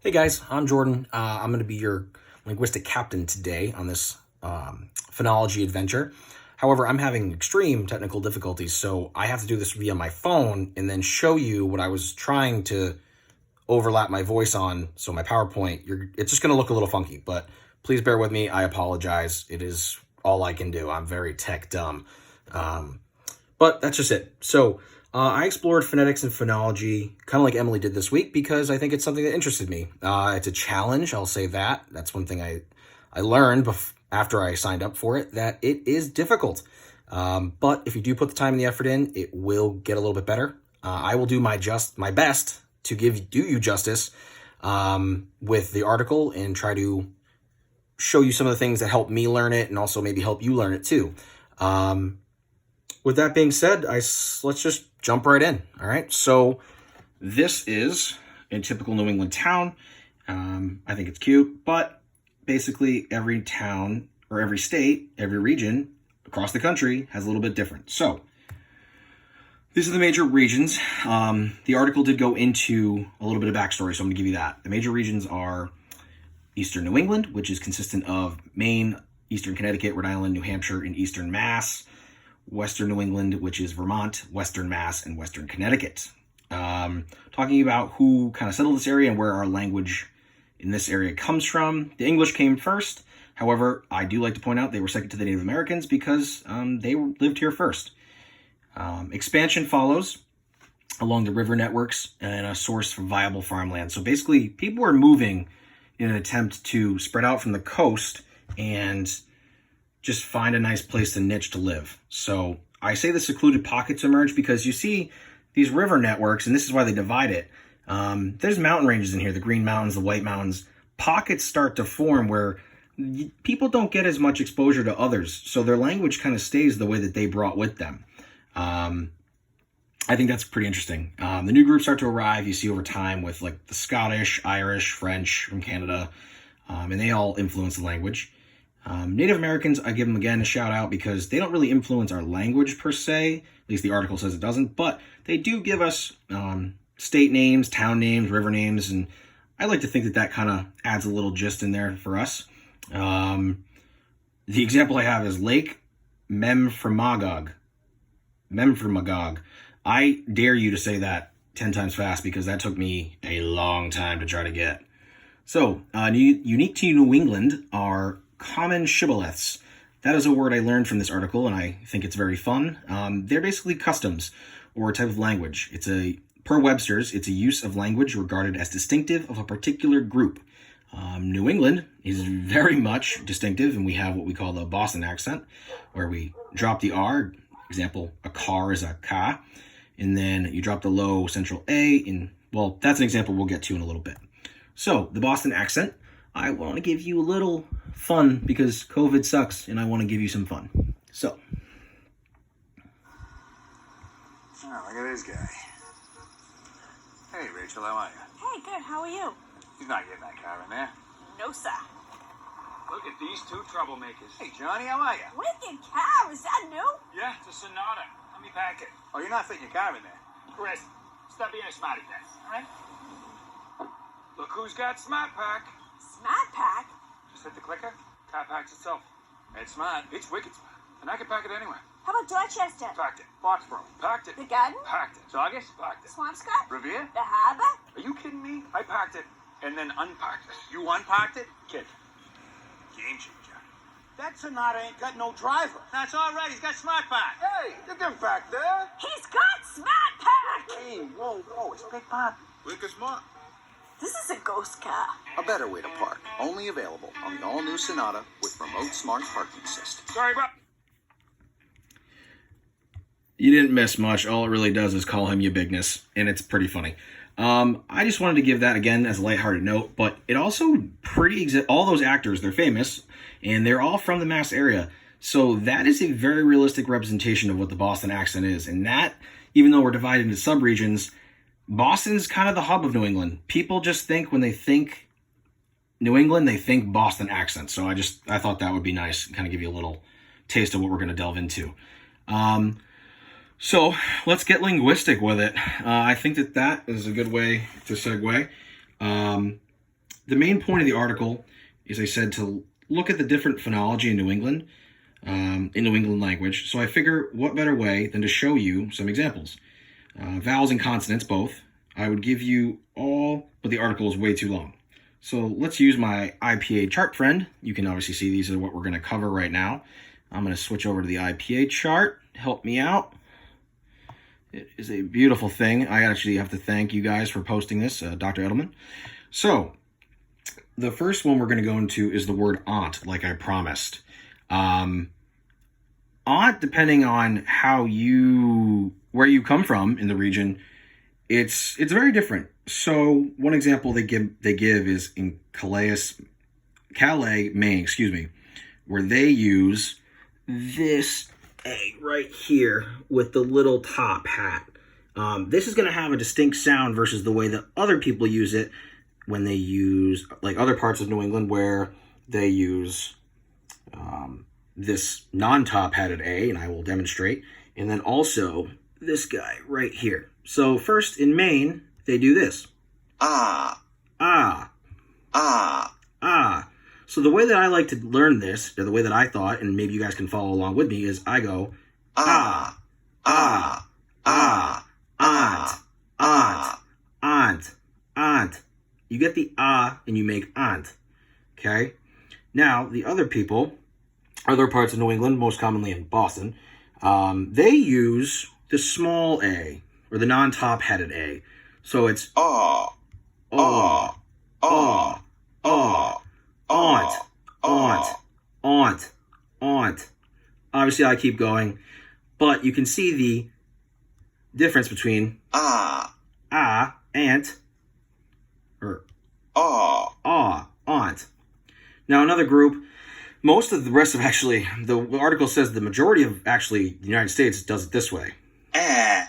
Hey guys, I'm Jordan. I'm going to be your linguistic captain today on this phonology adventure. However, I'm having extreme technical difficulties, so I have to do this via my phone and then show you what I was trying to overlap my voice on. So my PowerPoint, it's just going to look a little funky, but please bear with me. I apologize. It is all I can do. I'm very tech dumb. But that's just it. So I explored phonetics and phonology, kind of like Emily did this week, because I think it's something that interested me. It's a challenge, I'll say that. That's one thing I learned after I signed up for it, that it is difficult. But if you do put the time and the effort in, it will get a little bit better. I will do my best to do you justice with the article and try to show you some of the things that help me learn it and also maybe help you learn it too. With that being said, let's just jump right in. All right. So this is a typical New England town. I think it's cute, but basically every town or every state, every region across the country has a little bit different. So these are the major regions. The article did go into a little bit of backstory, so I'm going to give you that. The major regions are Eastern New England, which is consistent of Maine, Eastern Connecticut, Rhode Island, New Hampshire, and Eastern Mass. Western New England, which is Vermont, Western Mass, and Western Connecticut. Talking about who kind of settled this area and where our language in this area comes from. The English came first. However, I do like to point out they were second to the Native Americans because they lived here first. Expansion follows along the river networks and a source for viable farmland. So basically, people were moving in an attempt to spread out from the coast and just find a nice place to niche to live. So I say the secluded pockets emerge because you see these river networks, and this is why they divide it. There's mountain ranges in here, the Green Mountains, the White Mountains. Pockets start to form where people don't get as much exposure to others, so their language kind of stays the way that they brought with them. I think that's pretty interesting. The new groups start to arrive, you see over time with like the Scottish, Irish, French from Canada, and they all influence the language. Native Americans, I give them again a shout out because they don't really influence our language per se. At least the article says it doesn't, but they do give us state names, town names, river names, and I like to think that that kind of adds a little gist in there for us. The example I have is Lake Memphremagog. Memphremagog. I dare you to say that 10 times fast because that took me a long time to try to get. So, unique to New England are common shibboleths. That is a word I learned from this article, and I think it's very fun. They're basically customs or a type of language. Per Webster's, it's a use of language regarded as distinctive of a particular group. New England is very much distinctive, and we have what we call the Boston accent, where we drop the R. Example, a car is a ka, and then you drop the low central A, and well, that's an example we'll get to in a little bit. So, the Boston accent, I want to give you a little fun because COVID sucks and I want to give you some fun. So. Oh, look at this guy. Hey, Rachel, how are you? Hey, good. How are you? He's not getting that car in there. No, sir. Look at these two troublemakers. Hey, Johnny, how are you? Wicked cow. Is that new? Yeah, it's a Sonata. Let me pack it. Oh, you're not fitting your car in there. Chris, stop being a smarty pants, all right? Look who's got Smart Pack. Smart pack. Just hit the clicker. Car packs itself. It's smart. It's wicked smart. And I can pack it anywhere. How about Dorchester? Packed it. Foxborough. Packed it. The Garden? Packed it. Saugus? Packed it. Swampscott? Revere? The Harbor? Are you kidding me? I packed it and then unpacked it. You unpacked it? Kid. Game changer. That Sonata ain't got no driver. That's all right. He's got Smart Pack. Hey, you get back there. He's got Smart pack. Hey, whoa, it's Big Pop. Wicked smart. This is a ghost car. A better way to park. Only available on the all-new Sonata with remote smart parking assist. Sorry, bro. You didn't miss much. All it really does is call him your bigness, and it's pretty funny. I just wanted to give that again as a lighthearted note, but it also all those actors, they're famous, and they're all from the Mass area. So that is a very realistic representation of what the Boston accent is. And that, even though we're divided into subregions, Boston's kind of the hub of New England. People just think when they think New England, they think Boston accent. So I thought that would be nice, kind of give you a little taste of what we're going to delve into. So let's get linguistic with it. I think that is a good way to segue. the main point of the article is, I said, to look at the different phonology in New England, language. So I figure what better way than to show you some examples. Vowels and consonants, both. I would give you all, but the article is way too long. So let's use my IPA chart friend. You can obviously see these are what we're going to cover right now. I'm going to switch over to the IPA chart. Help me out. It is a beautiful thing. I actually have to thank you guys for posting this, Dr. Edelman. So the first one we're going to go into is the word aunt, like I promised. Aunt, depending on where you come from in the region, it's very different. So one example they give is in Calais, Maine, where they use this A right here with the little top hat. This is going to have a distinct sound versus the way that other people use it when they use, like other parts of New England where they use this non-top hatted A, and I will demonstrate, and then also this guy right here. So first in Maine, they do this. Ah. Ah. Ah. Ah. So the way that I like to learn this, or the way that I thought, and maybe you guys can follow along with me, is I go ah, ah, ah, aunt, aunt, aunt, aunt. You get the ah and you make aunt. Okay? Now, the other people, other parts of New England, most commonly in Boston, they use the small A, or the non-top headed A. So it's Ah. ah, ah, ah, aunt, aunt, aunt, aunt. Obviously, I keep going, but you can see the difference between Ah. aunt, or Ah. aunt. Now, another group, most of the rest of the article says the majority of the United States does it this way. Eh.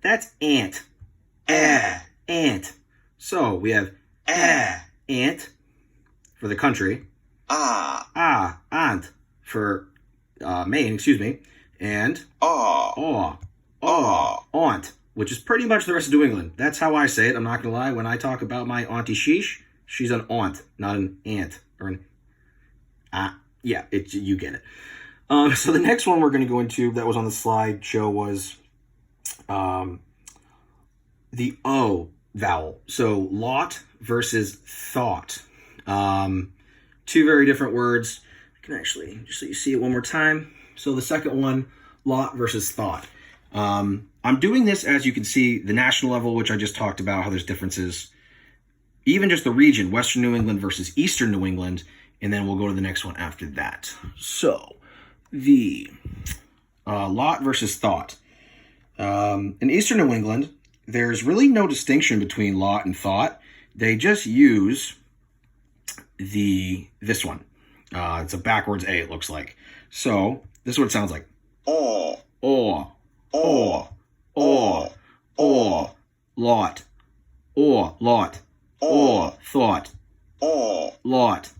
That's ant. Ant. So we have ant for the country. Aunt for Maine, and aunt, which is pretty much the rest of New England. That's how I say it. I'm not gonna lie. When I talk about my auntie Sheesh, she's an aunt, not an ant or an yeah. You get it. So the next one we're going to go into that was on the slideshow was the O vowel. So lot versus thought. Two very different words. I can actually, just so you see it one more time. So the second one, lot versus thought. I'm doing this, as you can see, the national level, which I just talked about, how there's differences. Even just the region, Western New England versus Eastern New England, and then we'll go to the next one after that. So the lot versus thought. In Eastern New England, there's really no distinction between lot and thought. They just use this one. It's a backwards A, it looks like. So this is what it sounds like. Oh. Or, Oh. or, lot, or, lot, or, thought, Oh. lot,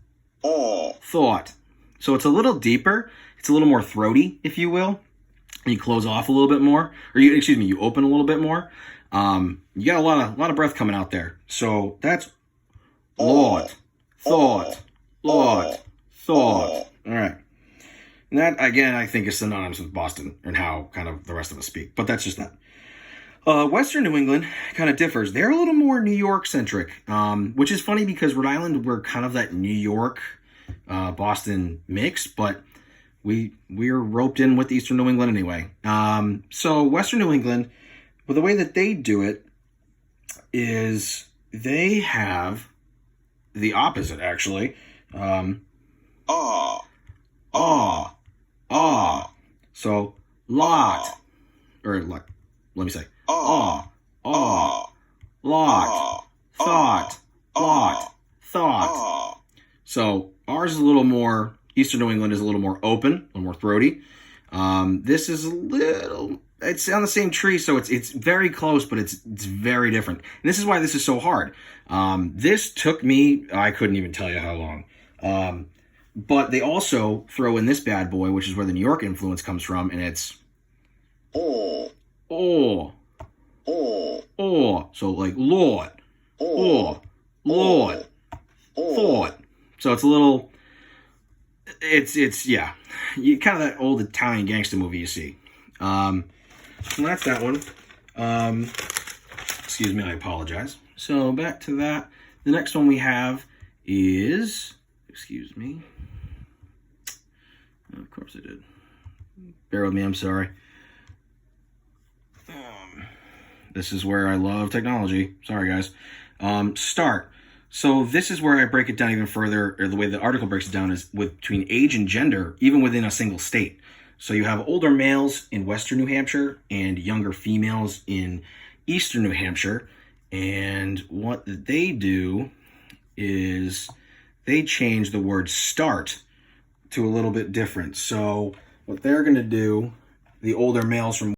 Oh. thought. So it's a little deeper. It's a little more throaty, if you will. You close off a little bit more, or you open a little bit more. You got a lot of breath coming out there. So that's lot, thought, lot, thought. All right. And that, again, I think is synonymous with Boston and how kind of the rest of us speak. But that's just that. Western New England kind of differs. They're a little more New York-centric, which is funny because Rhode Island, we're kind of that New York, Boston mix, but we're roped in with Eastern New England anyway. So Western New England, well, the way that they do it is they have the opposite, actually. So lot, or let me say, lot, thought, thought. So ours is a little more, Eastern New England is a little more open, a little more throaty. This is it's on the same tree, so it's very close, but it's very different. And this is why this is so hard. This took me, I couldn't even tell you how long. But they also throw in this bad boy, which is where the New York influence comes from, and it's Oh. oh, or. So like Lord, or, Lord, thought. So it's a little, it's yeah, you kind of that old Italian gangster movie you see. So that's that one. Excuse me, I apologize. So back to that. The next one we have is, excuse me. Of course I did. Bear with me, I'm sorry. This is where I love technology. Sorry, guys. Start. So this is where I break it down even further, or the way the article breaks it down is between age and gender, even within a single state. So you have older males in western New Hampshire and younger females in eastern New Hampshire. And what they do is they change the word start to a little bit different. So what they're going to do, the older males from